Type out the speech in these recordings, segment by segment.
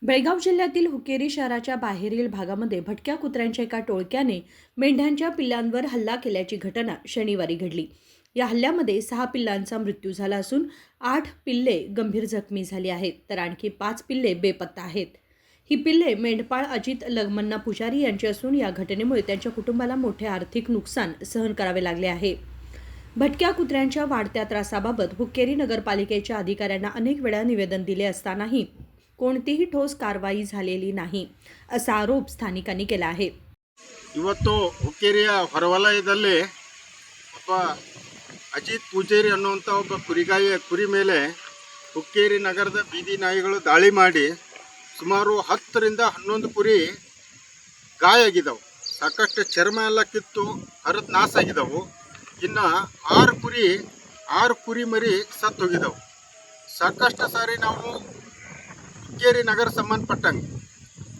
बेळगाव जिल्ह्यातील हुक्केरी शहराच्या बाहेरील भागामध्ये भटक्या कुत्र्यांच्या एका टोळक्याने मेंढ्यांच्या पिल्लांवर हल्ला केल्याची घटना शनिवारी घडली। या हल्ल्यामध्ये 6 पिल्लांचा मृत्यू झाला असून 8 पिल्ले गंभीर जखमी झाली आहेत, तर आणखी 5 पिल्ले बेपत्ता आहेत। ही पिल्ले मेंढपाळ अजित लग्मन्ना पुजारी यांची असून या घटनेमुळे त्यांच्या कुटुंबाला मोठे आर्थिक नुकसान सहन करावे लागले आहे। भटक्या कुत्र्यांच्या वाढत्या त्रासाबाबत हुक्केरी नगरपालिकेच्या अधिकाऱ्यांना अनेक वेळा निवेदन दिले असतानाही कोणतीही ठोस कारवाई झालेली नाही असा आरोप ಸ್ಥಾನಿಕನಿಗೆ केला आहे। ಇವತ್ತು ಹುಕ್ಕೇರಿಯ ಹೊರವಲಯದಲ್ಲಿ ಅಜಿತ್ ಪೂಜಾರಿ ಅನ್ನುವಂಥ ಒಬ್ಬ ಕುರಿ ಮೇಲೆ ಹುಕ್ಕೇರಿ ನಗರದ ಬೀದಿ ನಾಯಿಗಳು ದಾಳಿ ಮಾಡಿ ಸುಮಾರು 10 ರಿಂದ 11 ಕುರಿ ಗಾಯ ಆಗಿದ್ದವು। ಸಾಕಷ್ಟು ಚರ್ಮ ಎಲ್ಲ ಕಿತ್ತು ಹರಿದು ನಾಶ ಆಗಿದ್ದವು। ಇನ್ನು 6 ಕುರಿ ಮರಿ ಸತ್ತು ಹೋಗಿದ್ದವು। ಸಾಕಷ್ಟು ಸಾರಿ ನಾವು ಹುಕ್ಕೇರಿ ನಗರ ಸಂಬಂಧಪಟ್ಟಂಗೆ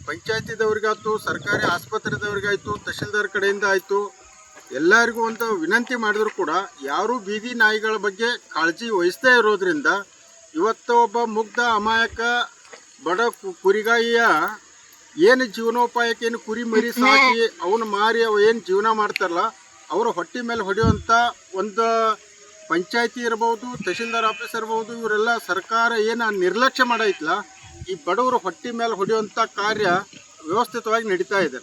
ಪಂಚಾಯತಿದವರಿಗಾಯ್ತು, ಸರ್ಕಾರಿ ಆಸ್ಪತ್ರೆದವರಿಗಾಯ್ತು, ತಹಶೀಲ್ದಾರ್ ಕಡೆಯಿಂದ ಆಯಿತು, ಎಲ್ಲರಿಗೂ ಒಂದು ವಿನಂತಿ ಮಾಡಿದ್ರು ಕೂಡ ಯಾರೂ ಬೀದಿ ನಾಯಿಗಳ ಬಗ್ಗೆ ಕಾಳಜಿ ವಹಿಸದೇ ಇರೋದ್ರಿಂದ ಇವತ್ತು ಒಬ್ಬ ಮುಗ್ಧ ಅಮಾಯಕ ಬಡ ಕುರಿಗಾಯಿಯ ಏನು ಜೀವನೋಪಾಯಕ್ಕೆ ಏನು ಕುರಿ ಮರಿ ಸಾಕಿ ಅವನು ಮಾರಿ ಅವು ಏನು ಜೀವನ ಮಾಡ್ತಾರಲ್ಲ ಅವರ ಹೊಟ್ಟೆ ಮೇಲೆ ಹೊಡೆಯುವಂಥ ಒಂದು ಪಂಚಾಯತಿ ಇರ್ಬೋದು, ತಹಶೀಲ್ದಾರ್ ಆಫೀಸ್ ಇರ್ಬೋದು, ಇವರೆಲ್ಲ ಸರ್ಕಾರ ಏನು ನಿರ್ಲಕ್ಷ್ಯ ಮಾಡೈತಲ್ಲ ಈ ಬಡವರು ಹೊಟ್ಟೆ ಮೇಲೆ ಹೊಡೆಯುವಂಥ ಕಾರ್ಯ ವ್ಯವಸ್ಥಿತವಾಗಿ ನಡೀತಾ ಇದೆ।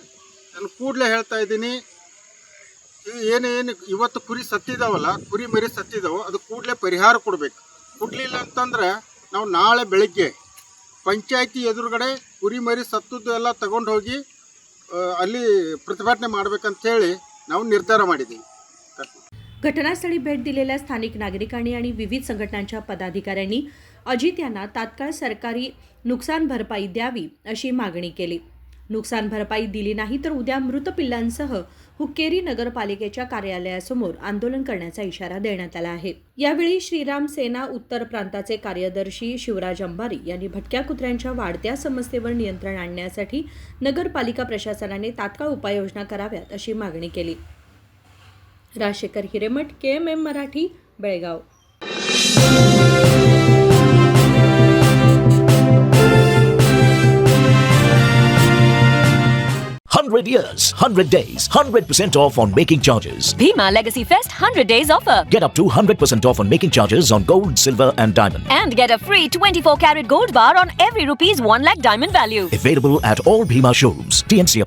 ನಾನು ಕೂಡಲೇ ಹೇಳ್ತಾ ಇದ್ದೀನಿ, ಏನೇನು ಇವತ್ತು ಕುರಿ ಸತ್ತಿದ್ದಾವಲ್ಲ, ಕುರಿ ಮರಿ ಸತ್ತಿದ್ದಾವೆ, ಅದು ಕೂಡಲೇ ಪರಿಹಾರ ಕೊಡಬೇಕು। ಕೊಡಲಿಲ್ಲ ಅಂತಂದ್ರೆ ನಾವು ನಾಳೆ ಬೆಳಗ್ಗೆ ಪಂಚಾಯತಿ ಎದುರುಗಡೆ ಕುರಿ ಮರಿ ಸತ್ತದ್ದು ಎಲ್ಲ ತಗೊಂಡು ಹೋಗಿ ಅಲ್ಲಿ ಪ್ರತಿಭಟನೆ ಮಾಡಬೇಕಂತೇಳಿ ನಾವು ನಿರ್ಧಾರ ಮಾಡಿದ್ದೀವಿ। घटनास्थळी भेट दिलेल्या स्थानिक नागरिकांनी आणि विविध संघटनांच्या पदाधिकाऱ्यांनी अजित यांना तात्काळ सरकारी नुकसान भरपाई द्यावी अशी मागणी केली। नुकसान भरपाई दिली नाही तर उद्या मृत पिल्लांसह हुक्केरी नगरपालिकेच्या कार्यालयासमोर आंदोलन करण्याचा इशारा देण्यात आला आहे। यावेळी श्रीराम सेना उत्तर प्रांताचे कार्यदर्शी शिवराज अंबारी यांनी भटक्या कुत्र्यांच्या वाढत्या समस्येवर नियंत्रण आणण्यासाठी नगरपालिका प्रशासनाने तात्काळ उपाययोजना कराव्यात अशी मागणी केली। Rajshekhar Hiremath, KMM Marathi, Belgaum. 100 years, 100 days, 100% off on making charges. Bhima Legacy Fest 100 days offer. Get up to 100% off on making charges on gold, silver and diamond. And get a free 24-carat gold bar on every ₹1 lakh diamond value. Available at all Bhima showrooms. TNC apply.